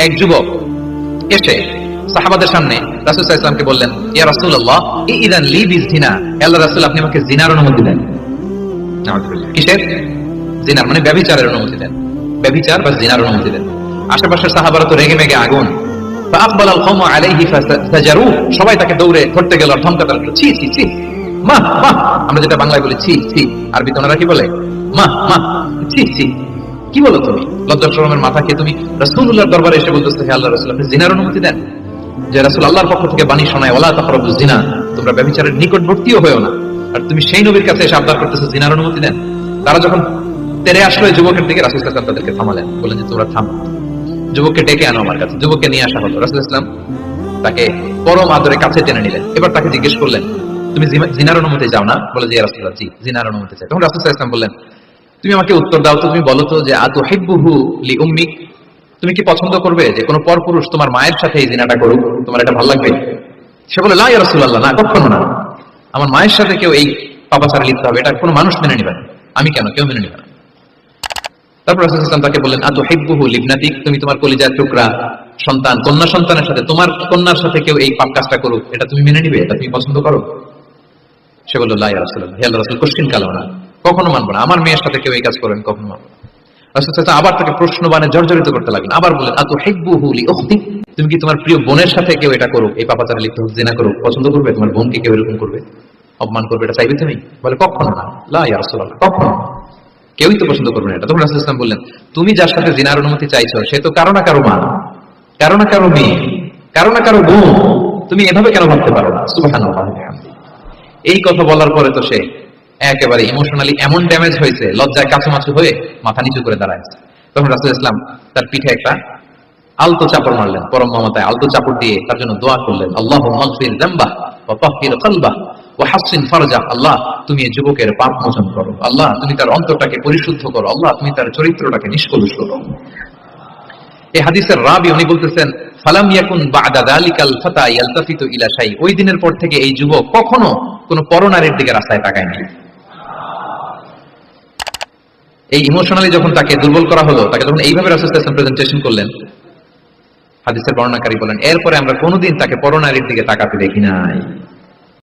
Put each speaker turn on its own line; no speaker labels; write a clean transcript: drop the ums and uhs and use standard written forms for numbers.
এক যুবক এসে সাহাবাদের সামনে রাসূল সাল্লাল্লাহু আলাইহি ওয়াসাল্লামকে বললেন, ইয়া রাসূলুল্লাহ ইযান লি বিযিনা, আল্লাহর রাসূল আপনি আমাকে জিনার অনুমতি দেন। নাউযুবিল্লাহ। কিসের? জিনার মানে ব্যভিচারের অনুমতি দেন। ব্যভিচার বা জিনার অনুমতি দেন। আশেপাশের সাহাবারা তো রেগে মেগে আগুন। ফাআকবাল আল কওমু আলাইহি ফাসাজারু, সবাই তাকে দৌড়ে ধরতে গেল আর ধমকাতে লাগলো, ছি ছি ছি, মা মা, আমরা যেটা বাংলায় বলি ছি ছি, আরবিতে ওনারা কি বলে? মা মা, ছি ছি, কি বলো তুমি? লজ্জা শরমের মাথা খেয়ে তুমি রাসূলুল্লাহর দরবারে এসে বলতেছো, হে আল্লাহর রাসূল আপনি জিনার অনুমতি দেন। যে রাসূল আল্লাহর পক্ষ থেকে বাণী শোনায়, ওয়ালা তাকরাবুজ জিনা, তোমরা ব্যভিচারের নিকটবর্তীও হয়ো না, আর তুমি সেই নবীর কাছে এসে আবদার করতেছো জিনার অনুমতি দেন। তারা যখন তেরে আসলো এই যুবকের দিকে, রাসূল সাল্লাল্লাহু আলাইহি ওয়াসাল্লাম তাদেরকে থামালেন, বললেন যে তোমরা থামো, যুবককে ডেকে আনো আমার কাছে। যুবককে নিয়ে আসা হলো। রাসূল সাল্লাল্লাহু আলাইহি ওয়াসাল্লাম তাকে পরম আদরে কাছে টেনে নিলেন। এবার তাকে জিজ্ঞেস করলেন, তুমি জিনার অনুমতি চাও না? বলে যে ইয়া রাসূলুল্লাহ, জি জিনার অনুমতি চাই। তখন রাসূল সাল্লাল্লাহু আলাইহি ওয়াসাল্লাম বললেন, তুমি আমাকে উত্তর দাও তো, তুমি বলো তো যে আতুহিব্বুহু লি উম্মিক, তুমি কি পছন্দ করবে যে কোনো পরপুরুষ তোমার মায়ের সাথে এই জিনাটা করুক? তোমার এটা ভালো লাগবে? সে বলে, লা ইয়া রাসূলুল্লাহ, না, কখনো না, আমার মায়ের সাথে কেউ এই পাপাচারে লিপ্ত হবে এটা কোনো মানুষ মেনে নিবে না, আমি কেন, কেউ মেনে নিবে না। তারপর রাসূল সাল্লাল্লাহু আলাইহি ওয়াসাল্লাম তাকে বললেন, আতুহিব্বুহু লিবনাতিক, তুমি তোমার কলিজার টুকরা সন্তান, কন্যা সন্তানের সাথে, তোমার কন্যার সাথে কেউ এই পাপ কাজটা করুক, এটা তুমি মেনে নিবে, এটা তুমি পছন্দ করো? সে বলল, লা ইয়া রাসূলুল্লাহ, হে আল্লাহর রাসূল, কোশ্চিন কালাও না, কখনো মানবো না, আমার মেয়ের সাথে কেউ এই কাজ করেন কখনো মানবো না। রাসূল সাল্লাল্লাহু আলাইহি ওয়াসাল্লাম আবার তাকে প্রশ্নবাণে জর্জরিত করতে লাগলেন, আবার বললেন, আতুহিব্বুহু লি উখতিক, তুমি কি তোমার প্রিয় বোনের সাথে কেউ এটা করুক, এই পাপাচারে লিপ্ত হোক, জিনা করুক, পছন্দ করবে? তোমার বোনকে কেউ এরকম করবে, অপমান করবে, এটা চাইবে তুমি? বলে, কখনো না, লা ইয়া রাসূলুল্লাহ, কখনো, কেউই তো পছন্দ করবে না এটা। তখন রাসূল সাল্লাল্লাহু আলাইহি ওয়াসাল্লাম বললেন, তুমি যার সাথে জিনার অনুমতি চাইছো সে তো কারো না কারো মা, কারো না কারো মেয়ে, কারো না কারো বোন, তুমি এভাবে কেন ভাবতে পারো না? সুবহানাল্লাহ। এই কথা বলার পরে তো সে একেবারে ইমোশনালি এমন ড্যামেজ হয়েছে, লজ্জায় কাচুমাচু হয়ে মাথা নিচু করে দাঁড়ায়ছে। তখন রাসূল ইসলাম তার পিঠে একটা আলতো চাপড় মারলেন, পরম মমতায় আলতো চাপড় দিয়ে তার জন্য দোয়া করলেন, আল্লাহুম্মা গফির যামবাহ ওয়া তাহহির কলবাহ ওয়া হাসসিন ফারজাহ, আল্লাহ তুমি এই যুবকের পাপ মোচন করো, আল্লাহ তুমি তার অন্তরটাকে পরিশুদ্ধ করো, আল্লাহ তুমি তার চরিত্রটাকে নিষ্কলুষ করো। এই হাদিসের রাবী উনি বলতেছেন, ফালাম ইয়াকুন বা'দা যালিকাল ফাতা ইয়ালতাফিতু ইলা শাই, ওই দিনের পর থেকে এই যুবক কখনো কোনো পরনারীর দিকে রাস্তায় তাকায়নি। এই ইমোশনালি যখন তাকে দুর্বল করা হলো, তাকে যখন এইভাবে রাসূল সাল্লাল্লাহু আলাইহি ওয়াসাল্লাম প্রেজেন্টেশন করলেন, হাদিসের বর্ণনাকারী বলেন এরপরে আমরা কোনোদিন তাকে পরনারীর দিকে তাকাতে দেখি নাই।